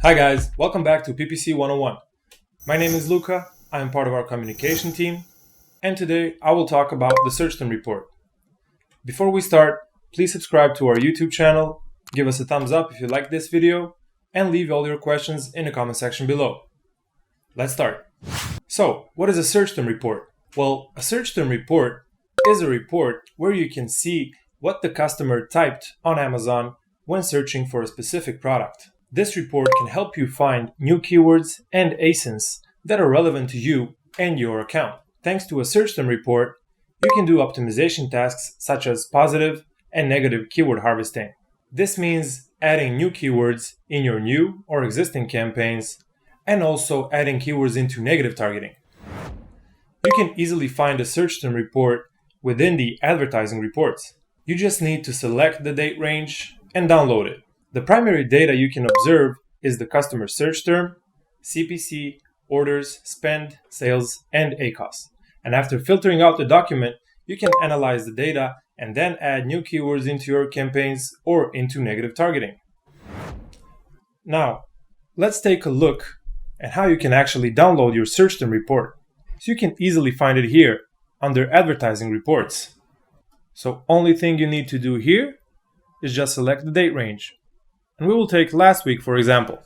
Hi guys, welcome back to PPC 101. My name is Luka, I am part of our communication team, and today I will talk about the search term report. Before we start, please subscribe to our YouTube channel, give us a thumbs up if you like this video, and leave all your questions in the comment section below. Let's start. So, what is a search term report? Well, a search term report is a report where you can see what the customer typed on Amazon when searching for a specific product. This report can help you find new keywords and ASINs that are relevant to you and your account. Thanks to a search term report, you can do optimization tasks such as positive and negative keyword harvesting. This means adding new keywords in your new or existing campaigns and also adding keywords into negative targeting. You can easily find a search term report within the advertising reports. You just need to select the date range and download it. The primary data you can observe is the customer search term, CPC, orders, spend, sales, and ACOS. And after filtering out the document, you can analyze the data and then add new keywords into your campaigns or into negative targeting. Now, let's take a look at how you can actually download your search term report. So you can easily find it here under advertising reports. So only thing you need to do here is just select the date range. And we will take last week for example.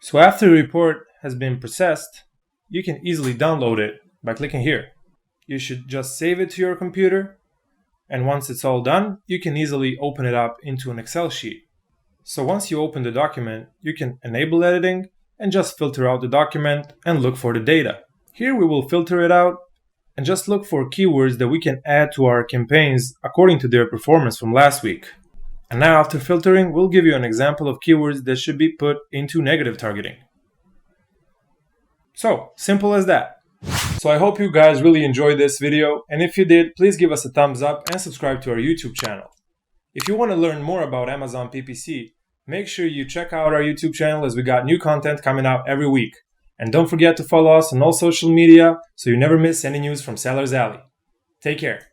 So after the report has been processed, you can easily download it by clicking here. You should just save it to your computer, and once it's all done, you can easily open it up into an Excel sheet. So once you open the document, you can enable editing and just filter out the document and look for the data. Here we will filter it out and just look for keywords that we can add to our campaigns according to their performance from last week. And now after filtering, we'll give you an example of keywords that should be put into negative targeting. So, simple as that. So I hope you guys really enjoyed this video, and if you did, please give us a thumbs up and subscribe to our YouTube channel. If you want to learn more about Amazon PPC, make sure you check out our YouTube channel as we got new content coming out every week. And don't forget to follow us on all social media so you never miss any news from Sellers Alley. Take care.